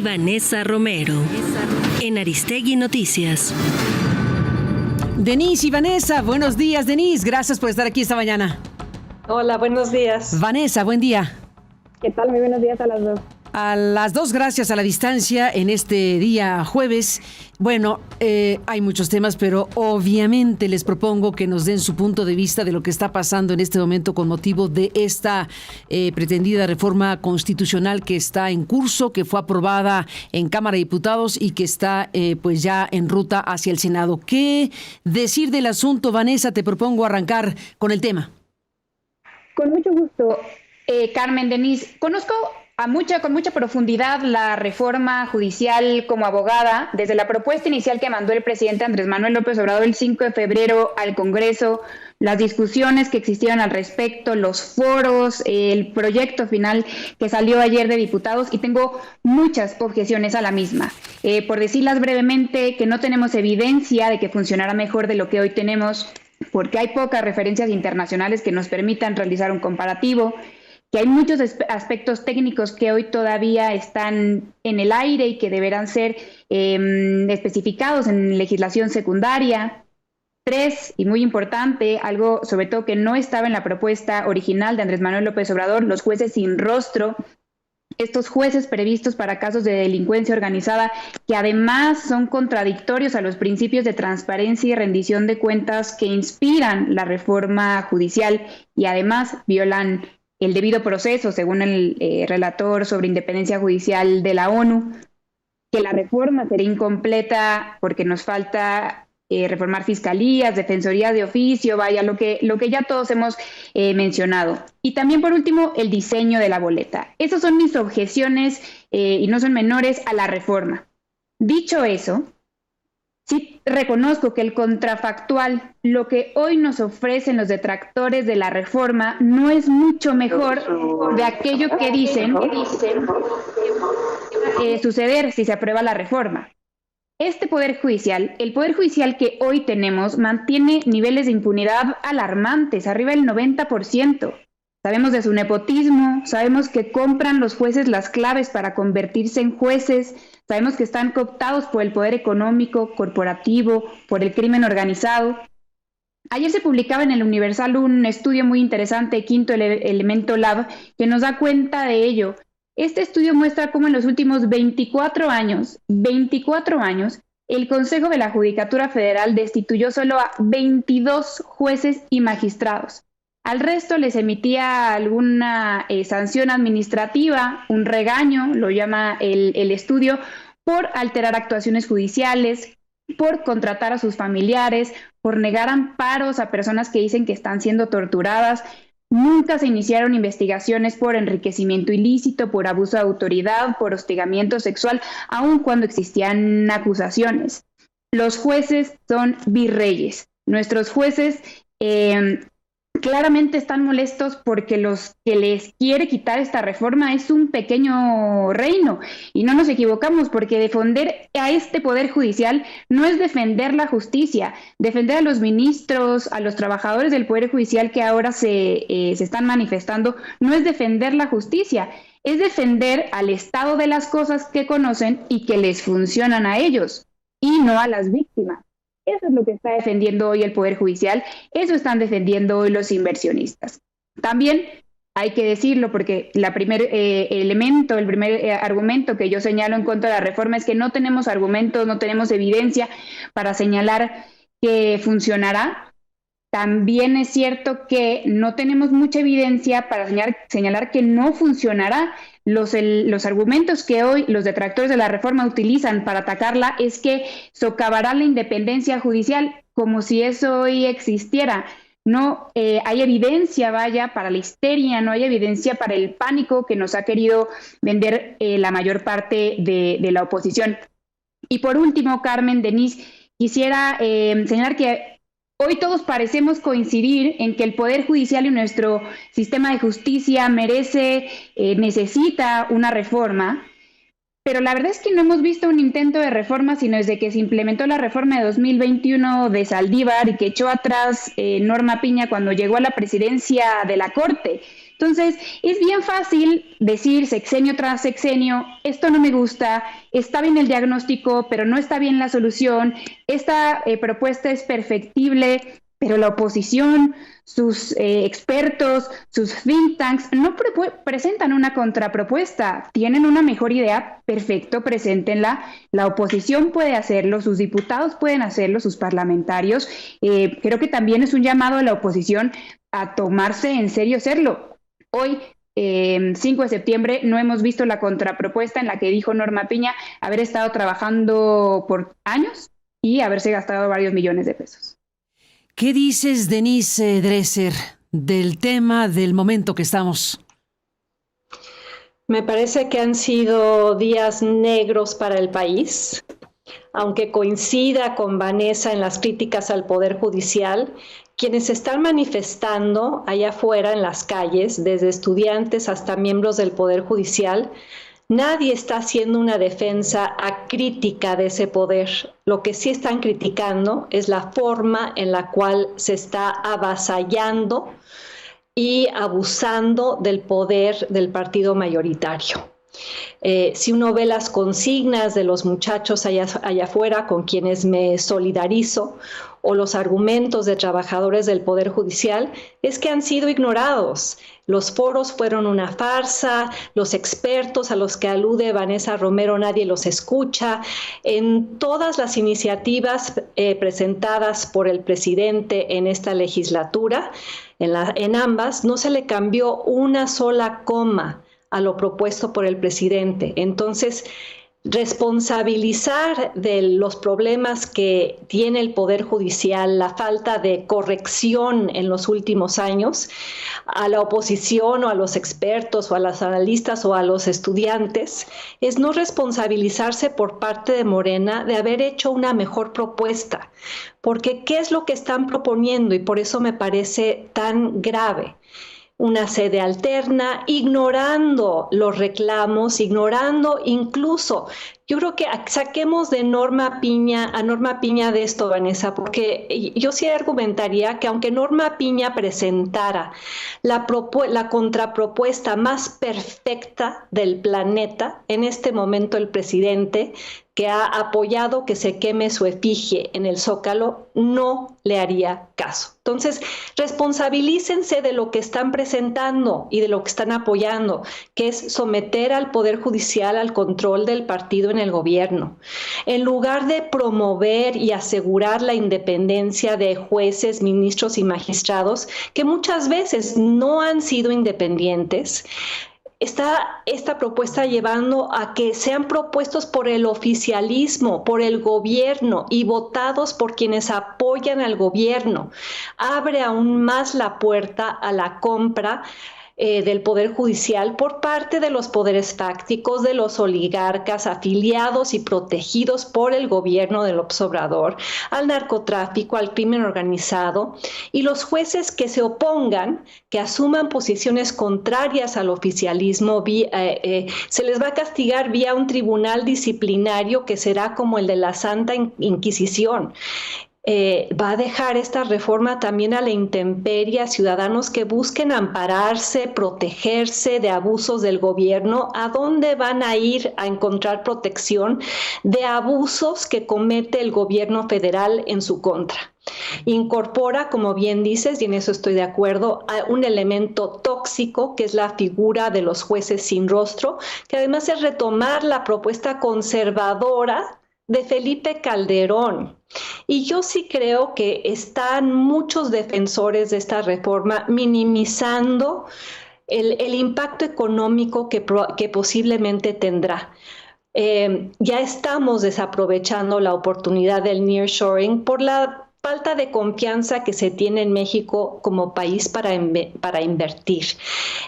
Vanessa Romero, en Aristegui Noticias. Denise y Vanessa, buenos días, Denise. Gracias por estar aquí esta mañana. Hola, buenos días. Vanessa, buen día. ¿Qué tal? Muy buenos días a las dos. A las dos, gracias a la distancia en este día jueves. Bueno, hay muchos temas, pero obviamente les propongo que nos den su punto de vista de lo que está pasando en este momento con motivo de esta pretendida reforma constitucional que está en curso, que fue aprobada en Cámara de Diputados y que está pues ya en ruta hacia el Senado. ¿Qué decir del asunto, Vanessa? Te propongo arrancar con el tema. Con mucho gusto, Carmen, Denise. Conozco con mucha profundidad la reforma judicial como abogada, desde la propuesta inicial que mandó el presidente Andrés Manuel López Obrador el 5 de febrero al Congreso, las discusiones que existieron al respecto, los foros, el proyecto final que salió ayer de diputados, y tengo muchas objeciones a la misma. Por decirlas brevemente, que no tenemos evidencia de que funcionara mejor de lo que hoy tenemos, porque hay pocas referencias internacionales que nos permitan realizar un comparativo, que hay muchos aspectos técnicos que hoy todavía están en el aire y que deberán ser especificados en legislación secundaria. 3, y muy importante, algo sobre todo que no estaba en la propuesta original de Andrés Manuel López Obrador, los jueces sin rostro. Estos jueces previstos para casos de delincuencia organizada, que además son contradictorios a los principios de transparencia y rendición de cuentas que inspiran la reforma judicial y además violan el debido proceso, según el relator sobre independencia judicial de la ONU, que la reforma sería incompleta porque nos falta reformar fiscalías, defensorías de oficio, vaya, lo que ya todos hemos mencionado. Y también, por último, el diseño de la boleta. Esas son mis objeciones y no son menores a la reforma. Dicho eso, sí reconozco que el contrafactual, lo que hoy nos ofrecen los detractores de la reforma, no es mucho mejor de aquello que dicen suceder si se aprueba la reforma. Este Poder Judicial, el Poder Judicial que hoy tenemos, mantiene niveles de impunidad alarmantes, arriba del 90%. Sabemos de su nepotismo, sabemos que compran los jueces las claves para convertirse en jueces, sabemos que están cooptados por el poder económico, corporativo, por el crimen organizado. Ayer se publicaba en el Universal un estudio muy interesante, Quinto Elemento Lab, que nos da cuenta de ello. Este estudio muestra cómo en los últimos 24 años, el Consejo de la Judicatura Federal destituyó solo a 22 jueces y magistrados. Al resto les emitía alguna sanción administrativa, un regaño, lo llama el estudio, por alterar actuaciones judiciales, por contratar a sus familiares, por negar amparos a personas que dicen que están siendo torturadas. Nunca se iniciaron investigaciones por enriquecimiento ilícito, por abuso de autoridad, por hostigamiento sexual, aun cuando existían acusaciones. Los jueces son virreyes. Nuestros jueces claramente están molestos porque los que les quiere quitar esta reforma es un pequeño reino. Y no nos equivocamos, porque defender a este Poder Judicial no es defender la justicia. Defender a los ministros, a los trabajadores del Poder Judicial que ahora se están manifestando, no es defender la justicia, es defender al estado de las cosas que conocen y que les funcionan a ellos, y no a las víctimas. Eso es lo que está defendiendo hoy el Poder Judicial, eso están defendiendo hoy los inversionistas. También hay que decirlo, porque el primer argumento que yo señalo en contra de la reforma es que no tenemos argumentos, no tenemos evidencia para señalar que funcionará. También es cierto que no tenemos mucha evidencia para señalar que no funcionará. Los argumentos que hoy los detractores de la reforma utilizan para atacarla es que socavará la independencia judicial, como si eso hoy existiera. No hay evidencia, para la histeria, no hay evidencia para el pánico que nos ha querido vender la mayor parte de la oposición. Y por último, Carmen, Denise, quisiera señalar que hoy todos parecemos coincidir en que el Poder Judicial y nuestro sistema de justicia necesita una reforma, pero la verdad es que no hemos visto un intento de reforma sino desde que se implementó la reforma de 2021 de Saldívar y que echó atrás Norma Piña cuando llegó a la presidencia de la Corte. Entonces, es bien fácil decir sexenio tras sexenio, esto no me gusta, está bien el diagnóstico, pero no está bien la solución, esta propuesta es perfectible, pero la oposición, sus expertos, sus think tanks no presentan una contrapropuesta. Tienen una mejor idea, perfecto, preséntenla. La oposición puede hacerlo, sus diputados pueden hacerlo, sus parlamentarios. Creo que también es un llamado a la oposición a tomarse en serio hacerlo. Hoy, 5 de septiembre, no hemos visto la contrapropuesta en la que dijo Norma Piña haber estado trabajando por años y haberse gastado varios millones de pesos. ¿Qué dices, Denise Dresser, del tema del momento que estamos? Me parece que han sido días negros para el país, aunque coincida con Vanessa en las críticas al Poder Judicial. Quienes están manifestando allá afuera en las calles, desde estudiantes hasta miembros del Poder Judicial, nadie está haciendo una defensa acrítica de ese poder. Lo que sí están criticando es la forma en la cual se está avasallando y abusando del poder del partido mayoritario. Si uno ve las consignas de los muchachos allá afuera, con quienes me solidarizo, o los argumentos de trabajadores del Poder Judicial, es que han sido ignorados. Los foros fueron una farsa, los expertos a los que alude Vanessa Romero nadie los escucha. En todas las iniciativas presentadas por el presidente en esta legislatura, en ambas, no se le cambió una sola coma a lo propuesto por el presidente. Entonces, responsabilizar de los problemas que tiene el Poder Judicial, la falta de corrección en los últimos años, a la oposición o a los expertos o a los analistas o a los estudiantes, es no responsabilizarse por parte de Morena de haber hecho una mejor propuesta. Porque ¿qué es lo que están proponiendo? Y por eso me parece tan grave. Una sede alterna, ignorando los reclamos, ignorando incluso, yo creo que saquemos de Norma Piña de esto, Vanessa, porque yo sí argumentaría que aunque Norma Piña presentara la contrapropuesta más perfecta del planeta, en este momento el presidente, que ha apoyado que se queme su efigie en el Zócalo, no le haría caso. Entonces, responsabilícense de lo que están presentando y de lo que están apoyando, que es someter al Poder Judicial al control del partido en el gobierno. En lugar de promover y asegurar la independencia de jueces, ministros y magistrados, que muchas veces no han sido independientes, está esta propuesta llevando a que sean propuestos por el oficialismo, por el gobierno y votados por quienes apoyan al gobierno. Abre aún más la puerta a la compra del Poder Judicial por parte de los poderes fácticos, de los oligarcas afiliados y protegidos por el gobierno de López Obrador, al narcotráfico, al crimen organizado, y los jueces que se opongan, que asuman posiciones contrarias al oficialismo, se les va a castigar vía un tribunal disciplinario que será como el de la Santa Inquisición. Va a dejar esta reforma también a la intemperie a ciudadanos que busquen ampararse, protegerse de abusos del gobierno. ¿A dónde van a ir a encontrar protección de abusos que comete el gobierno federal en su contra? Incorpora, como bien dices, y en eso estoy de acuerdo, a un elemento tóxico que es la figura de los jueces sin rostro, que además es retomar la propuesta conservadora de Felipe Calderón. Y yo sí creo que están muchos defensores de esta reforma minimizando el impacto económico que posiblemente tendrá. Ya estamos desaprovechando la oportunidad del nearshoring por la falta de confianza que se tiene en México como país para invertir.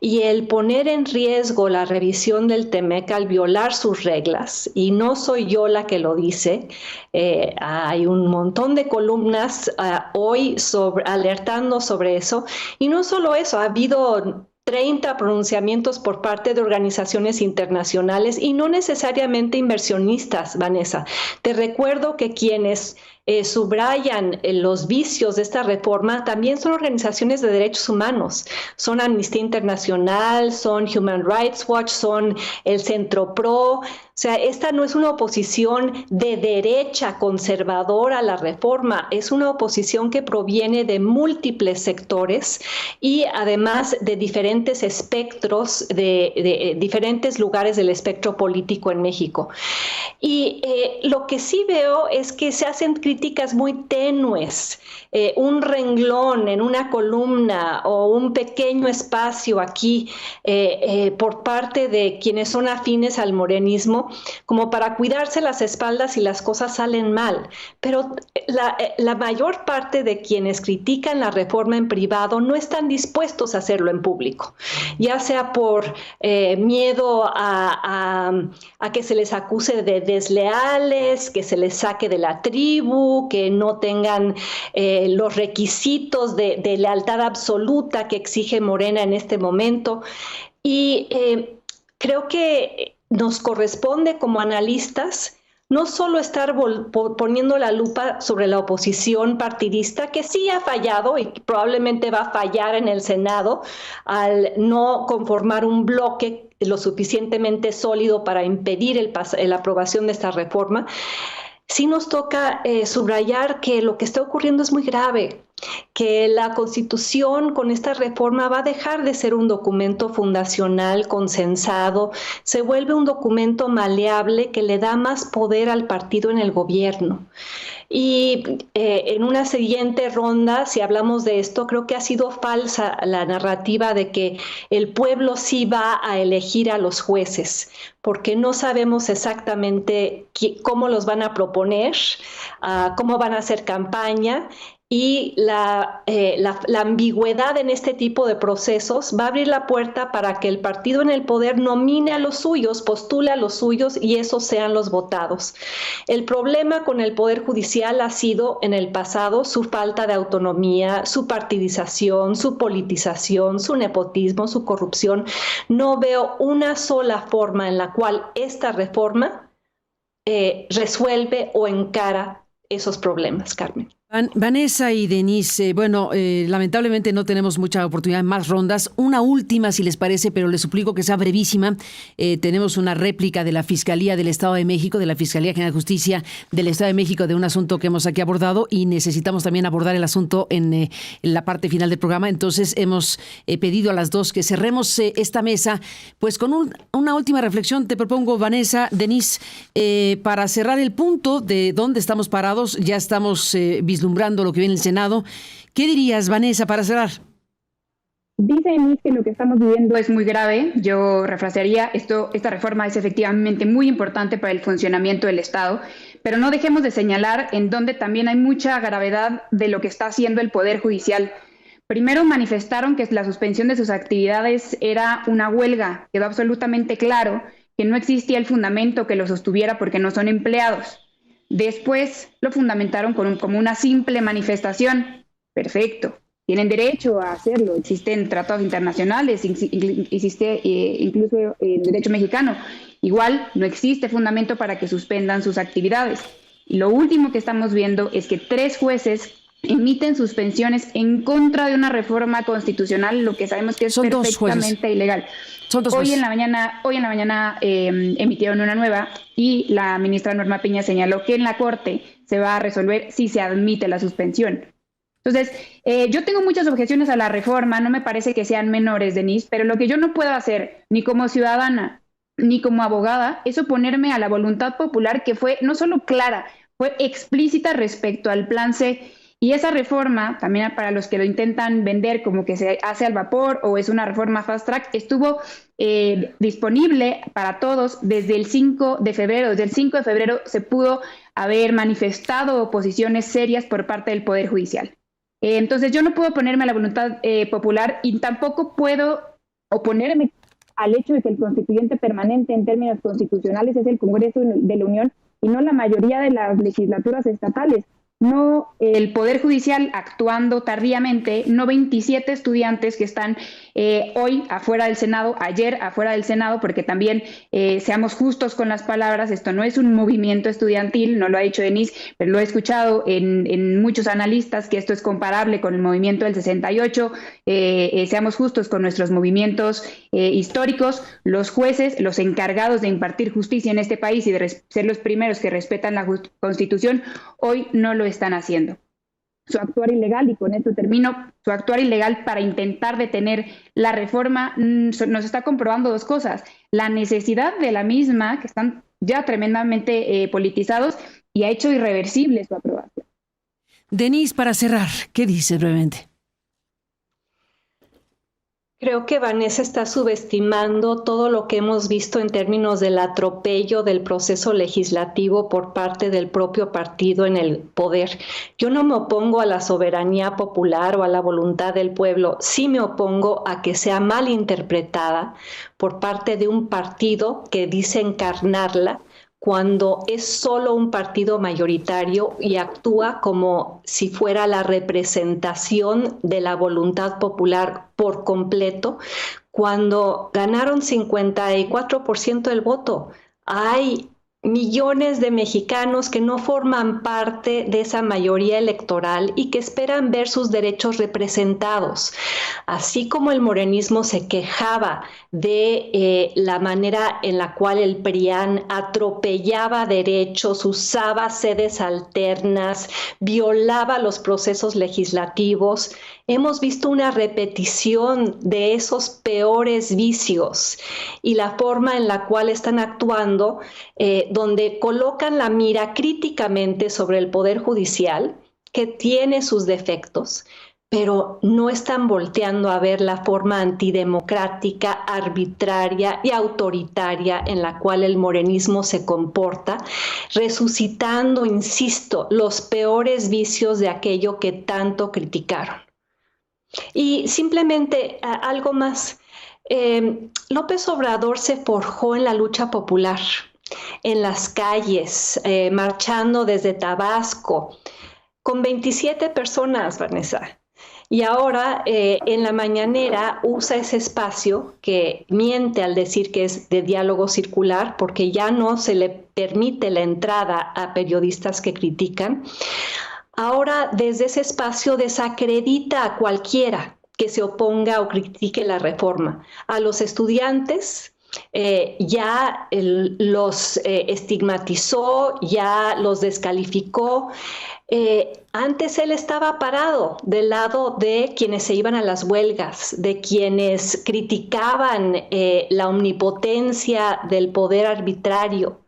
Y el poner en riesgo la revisión del TEMEC al violar sus reglas, y no soy yo la que lo dice, hay un montón de columnas hoy alertando sobre eso, y no solo eso, ha habido 30 pronunciamientos por parte de organizaciones internacionales y no necesariamente inversionistas, Vanessa. Te recuerdo que quienes subrayan los vicios de esta reforma también son organizaciones de derechos humanos. Son Amnistía Internacional, son Human Rights Watch, son el Centro Pro. O sea, esta no es una oposición de derecha conservadora a la reforma, es una oposición que proviene de múltiples sectores y además de diferentes espectros, de diferentes lugares del espectro político en México. Y lo que sí veo es que se hacen críticas muy tenues. Un renglón en una columna o un pequeño espacio aquí por parte de quienes son afines al morenismo, como para cuidarse las espaldas si las cosas salen mal. Pero la mayor parte de quienes critican la reforma en privado no están dispuestos a hacerlo en público, ya sea por miedo a que se les acuse de desleales, que se les saque de la tribu, que no tengan los requisitos de lealtad absoluta que exige Morena en este momento. Y creo que nos corresponde como analistas no solo estar poniendo la lupa sobre la oposición partidista, que sí ha fallado y probablemente va a fallar en el Senado al no conformar un bloque lo suficientemente sólido para impedir la aprobación de esta reforma. Sí nos toca subrayar que lo que está ocurriendo es muy grave, que la Constitución con esta reforma va a dejar de ser un documento fundacional consensado, se vuelve un documento maleable que le da más poder al partido en el gobierno. Y en una siguiente ronda, si hablamos de esto, creo que ha sido falsa la narrativa de que el pueblo sí va a elegir a los jueces, porque no sabemos exactamente cómo los van a proponer, cómo van a hacer campaña. Y la ambigüedad en este tipo de procesos va a abrir la puerta para que el partido en el poder nomine a los suyos, postule a los suyos y esos sean los votados. El problema con el Poder Judicial ha sido en el pasado su falta de autonomía, su partidización, su politización, su nepotismo, su corrupción. No veo una sola forma en la cual esta reforma resuelve o encara esos problemas, Carmen. Vanessa y Denise, lamentablemente no tenemos mucha oportunidad en más rondas. Una última, si les parece, pero les suplico que sea brevísima. Tenemos una réplica de la Fiscalía del Estado de México, de la Fiscalía General de Justicia del Estado de México, de un asunto que hemos aquí abordado y necesitamos también abordar el asunto en la parte final del programa. Entonces hemos pedido a las dos que cerremos esta mesa pues con una última reflexión. Te propongo, Vanessa, Denise, para cerrar el punto de dónde estamos parados. Ya estamos vislumbrando lo que viene en el Senado. ¿Qué dirías, Vanessa, para cerrar? Dice Denise que lo que estamos viviendo es muy grave. Yo refrasearía esta reforma es efectivamente muy importante para el funcionamiento del Estado, pero no dejemos de señalar en donde también hay mucha gravedad de lo que está haciendo el Poder Judicial. Primero manifestaron que la suspensión de sus actividades era una huelga. Quedó absolutamente claro que no existía el fundamento que lo sostuviera porque no son empleados. Después lo fundamentaron como una simple manifestación. Perfecto, tienen derecho a hacerlo. Existen tratados internacionales, existe incluso el derecho mexicano. Igual no existe fundamento para que suspendan sus actividades. Y lo último que estamos viendo es que 3 jueces emiten suspensiones en contra de una reforma constitucional, lo que sabemos que es perfectamente ilegal. Hoy en la mañana emitieron una nueva y la ministra Norma Piña señaló que en la Corte se va a resolver si se admite la suspensión. Entonces, yo tengo muchas objeciones a la reforma, no me parece que sean menores, Denise, pero lo que yo no puedo hacer, ni como ciudadana, ni como abogada, es oponerme a la voluntad popular que fue no solo clara, fue explícita respecto al Plan C. Y esa reforma, también para los que lo intentan vender como que se hace al vapor o es una reforma fast track, estuvo disponible para todos desde el 5 de febrero. Desde el 5 de febrero se pudo haber manifestado oposiciones serias por parte del Poder Judicial. Entonces yo no puedo oponerme a la voluntad popular y tampoco puedo oponerme al hecho de que el constituyente permanente en términos constitucionales es el Congreso de la Unión y no la mayoría de las legislaturas estatales. no el Poder Judicial actuando tardíamente, no 27 estudiantes que están hoy afuera del Senado, ayer afuera del Senado, porque también seamos justos con las palabras, esto no es un movimiento estudiantil, no lo ha dicho Denise, pero lo he escuchado en muchos analistas que esto es comparable con el movimiento del 68, seamos justos con nuestros movimientos históricos, los jueces, los encargados de impartir justicia en este país y de ser los primeros que respetan la Constitución, hoy no lo están haciendo. Su actuar ilegal, y con esto termino, su actuar ilegal para intentar detener la reforma nos está comprobando dos cosas: la necesidad de la misma, que están ya tremendamente politizados, y ha hecho irreversible su aprobación. Denise, para cerrar, ¿qué dices brevemente? Creo que Vanessa está subestimando todo lo que hemos visto en términos del atropello del proceso legislativo por parte del propio partido en el poder. Yo no me opongo a la soberanía popular o a la voluntad del pueblo, sí me opongo a que sea mal interpretada por parte de un partido que dice encarnarla, cuando es solo un partido mayoritario y actúa como si fuera la representación de la voluntad popular por completo, cuando ganaron 54% del voto. Hay millones de mexicanos que no forman parte de esa mayoría electoral y que esperan ver sus derechos representados. Así como el morenismo se quejaba de la manera en la cual el PRIAN atropellaba derechos, usaba sedes alternas, violaba los procesos legislativos, hemos visto una repetición de esos peores vicios y la forma en la cual están actuando, donde colocan la mira críticamente sobre el Poder Judicial, que tiene sus defectos, pero no están volteando a ver la forma antidemocrática, arbitraria y autoritaria en la cual el morenismo se comporta, resucitando, insisto, los peores vicios de aquello que tanto criticaron. Y simplemente algo más. López Obrador se forjó en la lucha popular, en las calles, marchando desde Tabasco, con 27 personas, Vanessa. Y ahora en la mañanera usa ese espacio, que miente al decir que es de diálogo circular, porque ya no se le permite la entrada a periodistas que critican. Ahora desde ese espacio desacredita a cualquiera que se oponga o critique la reforma. A los estudiantes ya los estigmatizó, ya los descalificó. Antes él estaba parado del lado de quienes se iban a las huelgas, de quienes criticaban la omnipotencia del poder arbitrario.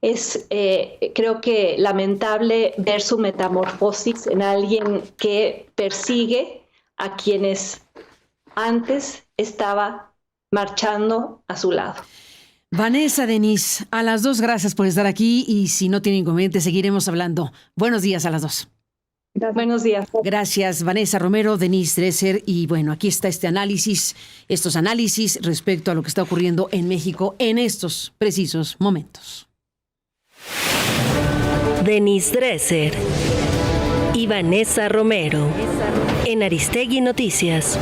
Es, creo que lamentable ver su metamorfosis en alguien que persigue a quienes antes estaba marchando a su lado. Vanessa, Denise, a las dos, gracias por estar aquí y si no tiene inconveniente seguiremos hablando. Buenos días a las dos. Gracias. Buenos días. Gracias, Vanessa Romero, Denise Dresser. Y bueno, aquí está estos análisis respecto a lo que está ocurriendo en México en estos precisos momentos. Denise Dresser y Vanessa Romero en Aristegui Noticias.